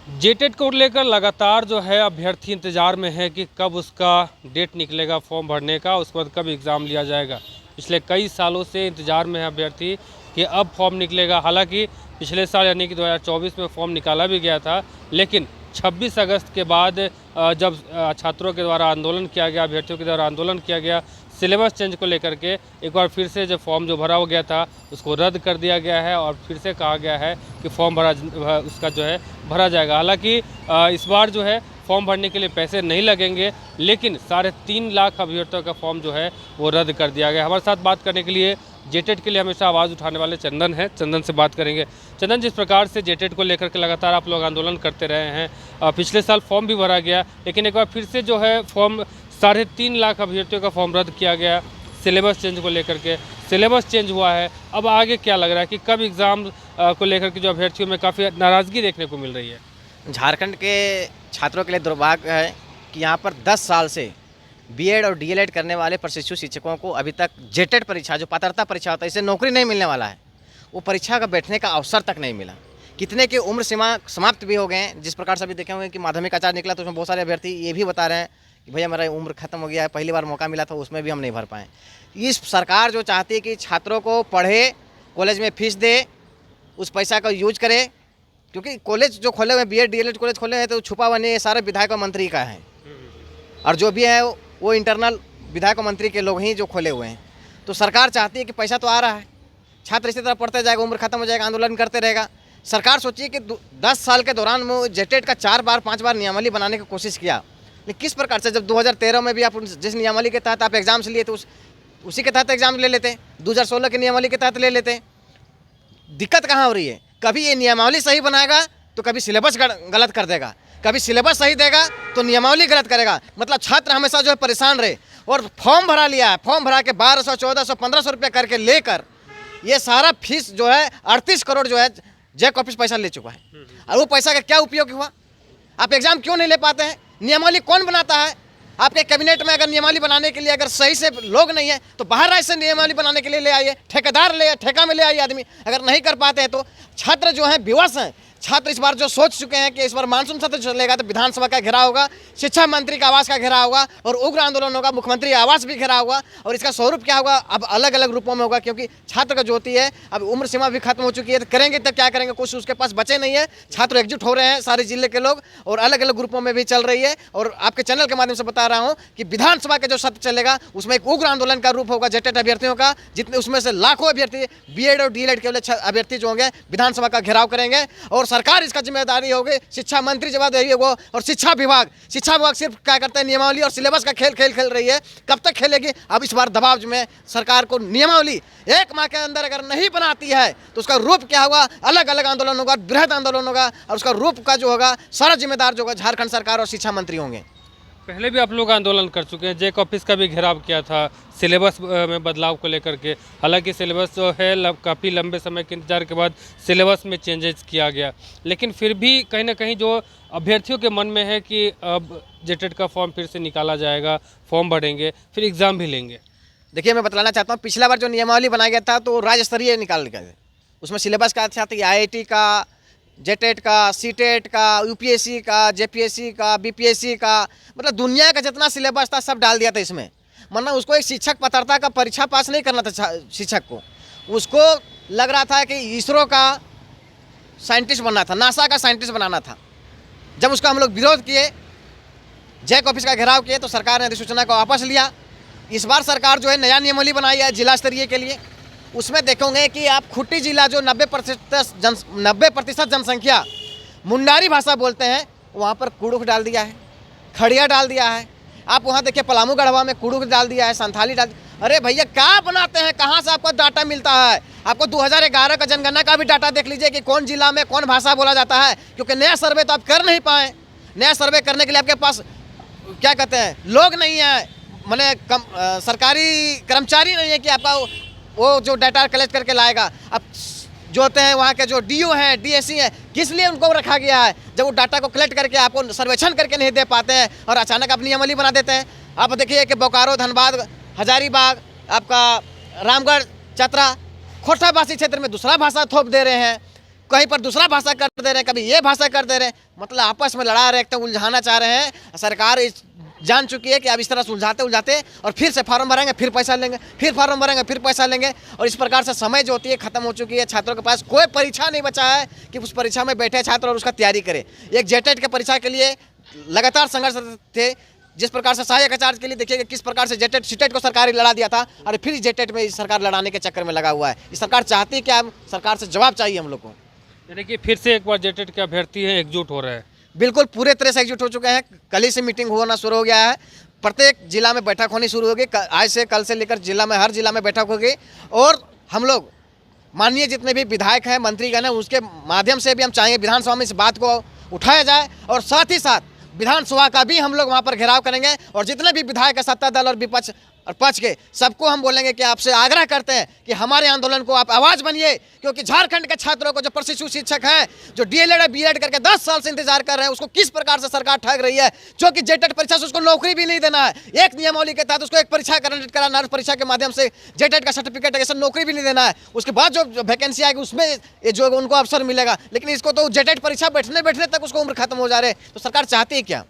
जेटेट को लेकर लगातार जो है अभ्यर्थी इंतजार में है कि कब उसका डेट निकलेगा फॉर्म भरने का, उसके बाद कब एग्ज़ाम लिया जाएगा। पिछले कई सालों से इंतजार में है अभ्यर्थी कि अब फॉर्म निकलेगा। हालांकि पिछले साल यानी कि 2024 में फॉर्म निकाला भी गया था, लेकिन 26 अगस्त के बाद जब छात्रों के द्वारा आंदोलन किया गया, अभ्यर्थियों के द्वारा आंदोलन किया गया सिलेबस चेंज को लेकर के, एक बार फिर से जो फॉर्म जो भरा हो गया था उसको रद्द कर दिया गया है और फिर से कहा गया है कि फॉर्म उसका जो है भरा जाएगा। हालांकि इस बार जो है फॉर्म भरने के लिए पैसे नहीं लगेंगे, लेकिन 3.5 लाख अभ्यर्थियों का फॉर्म जो है वो रद्द कर दिया गया। हमारे साथ बात करने के लिए जेटेट के लिए हमेशा आवाज़ उठाने वाले चंदन हैं, चंदन से बात करेंगे। चंदन, जिस प्रकार से जेटेट को लेकर के लगातार आप लोग आंदोलन करते रहे हैं, पिछले साल फॉर्म भी भरा गया, लेकिन एक बार फिर से जो है फॉर्म 3.5 लाख अभ्यर्थियों का फॉर्म रद्द किया गया सिलेबस चेंज को लेकर के। सिलेबस चेंज हुआ है, अब आगे क्या लग रहा है कि कब एग्ज़ाम को लेकर के जो अभ्यर्थियों में काफ़ी नाराज़गी देखने को मिल रही है? झारखंड के छात्रों के लिए दुर्भाग्य है कि यहाँ पर 10 साल से बीएड और डीएलएड करने वाले प्रशिक्षु शिक्षकों को अभी तक जेटेट परीक्षा, जो पात्रता परीक्षा होता है, इससे नौकरी नहीं मिलने वाला है। वो परीक्षा का बैठने का अवसर तक नहीं मिला। कितने की उम्र सीमा समाप्त भी हो गए हैं। जिस प्रकार से अभी देखे होंगे कि माध्यमिक आचार्य निकला तो उसमें बहुत सारे अभ्यर्थी ये भी बता रहे हैं कि भैया मेरा उम्र खत्म हो गया है, पहली बार मौका मिला था उसमें भी हम नहीं भर पाए। इस सरकार जो चाहती है कि छात्रों को पढ़े, कॉलेज में फीस दे, उस पैसा का यूज करे, क्योंकि कॉलेज जो खोले हुए बीएड डीएलएड कॉलेज खोले हैं तो छुपा हुआ नहीं, ये सारे विधायक और मंत्री का है, और जो भी है वो इंटरनल विधायक और मंत्री के लोग ही जो खोले हुए हैं। तो सरकार चाहती है कि पैसा तो आ रहा है, छात्र इसी तरह पढ़ते जाएगा, उम्र खत्म हो जाएगा, आंदोलन करते रहेगा। सरकार सोचिए कि 10 साल के दौरान में जेटेट का 4 बार 5 बार नियमावली बनाने की कोशिश किया, लेकिन किस प्रकार से, जब 2013 में भी आप जिस नियमावली के तहत आप एग्जाम्स लिए तो उसी के तहत एग्जाम ले लेते, 2016 की नियमावली के तहत ले लेते। दिक्कत कहाँ हो रही है? कभी ये नियमावली सही बनाएगा तो कभी सिलेबस गलत कर देगा, कभी सिलेबस सही देगा तो नियमावली गलत करेगा। मतलब छात्र हमेशा जो है परेशान रहे। और फॉर्म भरा लिया है, फॉर्म भरा के 1200, 1400, 1500 रुपये करके लेकर ये सारा फीस जो है 38 करोड़ जो है जैक ऑफिस पैसा ले चुका है। और वो पैसा का क्या उपयोग हुआ? आप एग्जाम क्यों नहीं ले पाते हैं? नियमावली कौन बनाता है? आपके कैबिनेट में अगर नियमावली बनाने के लिए अगर सही से लोग नहीं है तो बाहर राज्य से नियमावली बनाने के लिए ले आइए, ठेकेदार ले, ठेका में ले आइए आदमी। अगर नहीं कर पाते हैं तो छात्र जो हैं विवश हैं। छात्र इस बार जो सोच चुके हैं कि इस बार मानसून सत्र चलेगा तो विधानसभा का घेराव होगा, शिक्षा मंत्री का आवास का घेराव होगा और उग्र आंदोलन होगा, मुख्यमंत्री आवास भी घेराव होगा। और इसका स्वरूप क्या होगा? अब अलग अलग रूपों में होगा, क्योंकि छात्र का जो होती है अब उम्र सीमा भी खत्म हो चुकी है, तो करेंगे तब क्या करेंगे, कुछ उसके पास बचे नहीं है। छात्र एकजुट हो रहे हैं सारे जिले के लोग और अलग अलग ग्रुपों में भी चल रही है। और आपके चैनल के माध्यम से बता रहा हूँ कि विधानसभा का जो सत्र चलेगा उसमें एक उग्र आंदोलन का रूप होगा जेटेट अभ्यर्थियों का, जितने उसमें से लाखों अभ्यर्थी बीएड और डीएलएड के अभ्यर्थी जो होंगे विधानसभा का घेराव करेंगे। और सरकार इसका जिम्मेदारी होगी, शिक्षा मंत्री जवाबदेही होगा। और शिक्षा विभाग सिर्फ क्या करता है, नियमावली और सिलेबस का खेल रही है। कब तक खेलेगी? अब इस बार दबाव में सरकार को नियमावली 1 माह के अंदर अगर नहीं बनाती है तो उसका रूप क्या होगा? अलग अलग आंदोलन होगा, बृहद आंदोलन होगा। और उसका रूप का जो होगा सारा जिम्मेदार जो होगा झारखंड सरकार और शिक्षा मंत्री होंगे। पहले भी आप लोग आंदोलन कर चुके हैं, जैक ऑफिस का भी घेराव किया था सिलेबस में बदलाव को लेकर के। हालांकि सिलेबस जो है काफ़ी लंबे समय के इंतजार के बाद सिलेबस में चेंजेस किया गया, लेकिन फिर भी कहीं ना कहीं जो अभ्यर्थियों के मन में है कि अब जेटेट का फॉर्म फिर से निकाला जाएगा, फॉर्म भरेंगे, फिर एग्ज़ाम भी लेंगे। देखिए, मैं बतलाना चाहता हूँ, पिछला बार जो नियमावली बनाया गया था तो राज्य स्तरीय निकाल गया था। उसमें सिलेबस का अच्छा था, IIT का, जेटेट का, सीटेट का, यूपीएससी का, जेपीएससी का, बीपीएससी का, मतलब दुनिया का जितना सिलेबस था सब डाल दिया था इसमें। मतलब उसको एक शिक्षक पात्रता का परीक्षा पास नहीं करना था शिक्षक को, उसको लग रहा था कि इसरो का साइंटिस्ट बनना था, नासा का साइंटिस्ट बनाना था। जब उसका हम लोग विरोध किए, जैक ऑफिस का घेराव किए, तो सरकार ने अधिसूचना को वापस लिया। इस बार सरकार जो है नया नियमावली बनाई है जिला स्तरीय के लिए। उसमें देखोगे कि आप खूंटी जिला जो 90% जनसंख्या मुंडारी भाषा बोलते हैं, वहाँ पर कुड़ुख डाल दिया है, खड़िया डाल दिया है। आप वहाँ देखिए पलामू गढ़वा में कुड़ुख डाल दिया है, संथाली डाल। अरे भैया क्या बनाते हैं? कहाँ से आपको डाटा मिलता है? आपको 2011 का जनगणना का भी डाटा देख लीजिए कि कौन जिला में कौन भाषा बोला जाता है, क्योंकि नया सर्वे तो आप कर नहीं पाए। नया सर्वे करने के लिए आपके पास क्या कहते हैं, लोग नहीं है, मैंने सरकारी कर्मचारी नहीं है कि आपका वो जो डाटा कलेक्ट करके लाएगा। अब जो होते हैं वहाँ के जो डीओ हैं, डीएससी हैं, किस लिए उनको रखा गया है? जब वो डाटा को कलेक्ट करके आपको सर्वेक्षण करके नहीं दे पाते हैं और अचानक आप नियमावली बना देते हैं। आप देखिए कि बोकारो, धनबाद, हजारीबाग, आपका रामगढ़, चतरा, खोटाबासी क्षेत्र में दूसरा भाषा थोप दे रहे हैं। कहीं पर दूसरा भाषा कर दे रहे हैं, कभी ये भाषा कर दे रहे हैं, मतलब आपस में लड़ा रहे हैं, उलझाना चाह रहे हैं। सरकार जान चुकी है कि अब इस तरह उलझाते उलझाते और फिर से फार्म भरेंगे, फिर पैसा लेंगे, फिर फार्म भरेंगे, फिर पैसा लेंगे, और इस प्रकार से समय जो होती है खत्म हो चुकी है। छात्रों के पास कोई परीक्षा नहीं बचा है कि उस परीक्षा में बैठे छात्र और उसका तैयारी करे। एक जेटेट के परीक्षा के लिए लगातार संघर्ष थे। जिस प्रकार से सहायक आचार्य के लिए देखिएगा किस प्रकार से जेटेट सीटेट को सरकार लड़ा दिया था, और फिर जेटेट में सरकार लड़ाने के चक्कर में लगा हुआ है। इस सरकार चाहती है कि हम सरकार से जवाब चाहिए हम लोग को। यानी कि फिर से एक बार जेटेट के अभ्यर्थी हैं एकजुट हो रहे हैं। बिल्कुल पूरे तरह से एकजुट हो चुके हैं। कल ही से मीटिंग होना शुरू हो गया है, प्रत्येक जिला में बैठक होनी शुरू होगी। आज से कल से लेकर जिला में हर जिला में बैठक होगी, और हम लोग माननीय जितने भी विधायक हैं, मंत्रीगण हैं, उसके माध्यम से भी हम चाहेंगे विधानसभा में इस बात को उठाया जाए, और साथ ही साथ विधानसभा का भी हम लोग वहाँ पर घेराव करेंगे, और जितने भी विधायक सत्ता दल और विपक्ष और पक्ष के सबको हम बोलेंगे कि आपसे आग्रह करते हैं कि हमारे आंदोलन को आप आवाज़ बनिए, क्योंकि झारखंड के छात्रों को जो प्रशिक्षु शिक्षक हैं, जो डीएलएड और बीएड करके 10 साल से इंतजार कर रहे हैं, उसको किस प्रकार से सरकार ठग रही है, जो कि जेटेट परीक्षा से उसको नौकरी भी नहीं देना है। एक नियमावली के तहत उसको एक परीक्षा कंडक्ट कराना, परीक्षा के माध्यम से जेटेट का सर्टिफिकेट ऐसा नौकरी भी नहीं देना है। उसके बाद जो वैकेंसी आएगी उसमें ये जो उनको अवसर मिलेगा, लेकिन इसको तो जेटेट परीक्षा बैठने तक उसको उम्र खत्म हो जा रहे हैं। तो सरकार चाहती है क्या?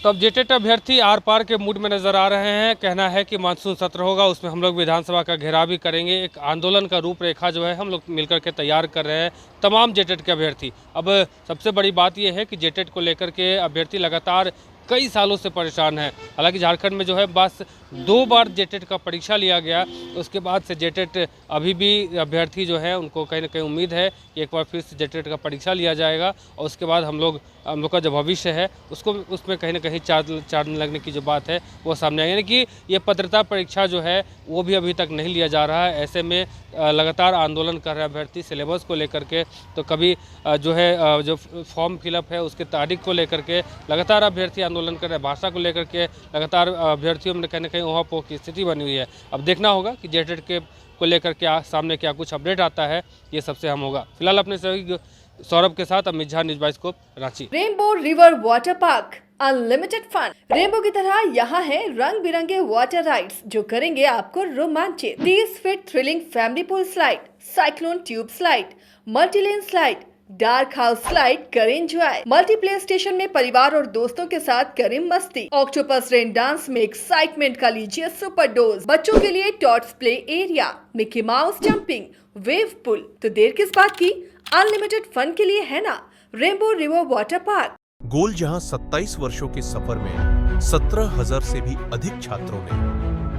तो अब जेटेट अभ्यर्थी आर पार के मूड में नजर आ रहे हैं। कहना है कि मानसून सत्र होगा, उसमें हम लोग विधानसभा का घेराव भी करेंगे। एक आंदोलन का रूपरेखा जो है हम लोग मिलकर के तैयार कर रहे हैं, तमाम जेटेट के अभ्यर्थी। अब सबसे बड़ी बात यह है कि जेटेट को लेकर के अभ्यर्थी लगातार कई सालों से परेशान है। हालांकि झारखंड में जो है बस 2 बार जेटेट का परीक्षा लिया गया, उसके बाद से जेटेट अभी भी अभ्यर्थी जो है उनको कहीं ना कहीं उम्मीद है कि एक बार फिर से जेटेट का परीक्षा लिया जाएगा, और उसके बाद हम लोग का जो भविष्य है उसको उसमें कहीं ना कहीं चांद लगने की जो बात है वो सामने आएगी। यानी कि ये पात्रता परीक्षा जो है वो भी अभी तक नहीं लिया जा रहा है। ऐसे में लगातार आंदोलन कर रहे अभ्यर्थी सिलेबस को लेकर के, तो कभी जो है जो फॉर्म फिलअप है उसके तारीख को लेकर के लगातार अभ्यर्थी आंदोलन कर रहे हैं। भाषा को लेकर के लगातार अभ्यर्थियों में कहीं ना कहीं ओहापोह की स्थिति बनी हुई है। अब देखना होगा कि जेटेट के को लेकर के सामने क्या कुछ अपडेट आता है, ये सबसे अहम होगा। फिलहाल अपने सहयोगी सौरभ के साथ Amit Jha, news bioscope, Ranchi. Rainbow river water park, unlimited fun. Rainbow की तरह यहाँ है रंग बिरंगे वाटर राइड्स जो करेंगे आपको रोमांचित। 30 feet thrilling family pool slide, cyclone tube slide, multilane slide, dark house slide करें एंजॉय। मल्टीप्लेयर स्टेशन में परिवार और दोस्तों के साथ करें मस्ती। ऑक्टोपस रेन डांस में एक्साइटमेंट का लीजिए सुपर डोज। बच्चों के लिए tots play area, Mickey Mouse jumping, wave pool. तो देर किस बात की, अनलिमिटेड फन के लिए है ना रेनबो रिवर वाटर पार्क। गोल जहां 27 वर्षों के सफर में 17,000 से भी अधिक छात्रों ने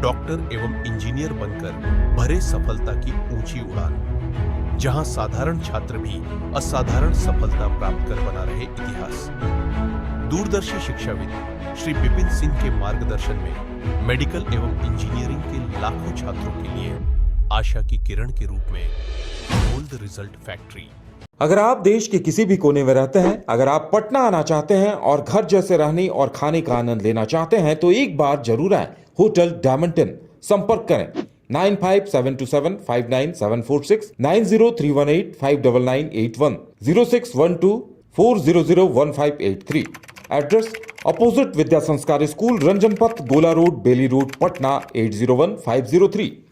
डॉक्टर एवं इंजीनियर बनकर भरे सफलता की ऊंची उड़ान, जहां साधारण छात्र भी असाधारण सफलता प्राप्त कर बना रहे इतिहास। दूरदर्शी शिक्षाविद श्री विपिन सिंह के मार्गदर्शन में मेडिकल एवं इंजीनियरिंग के लाखों छात्रों के लिए आशा की किरण के रूप में गोल्ड रिजल्ट फैक्ट्री। अगर आप देश के किसी भी कोने में रहते हैं, अगर आप पटना आना चाहते हैं और घर जैसे रहने और खाने का आनंद लेना चाहते हैं, तो एक बार जरूर आए होटल डायमंटन। संपर्क करें 9572759746, 9031859981, 0612400158 एड्रेस अपोजिट विद्या संस्कार स्कूल, रंजन पथ, गोला रोड, बेली रोड, पटना 801503।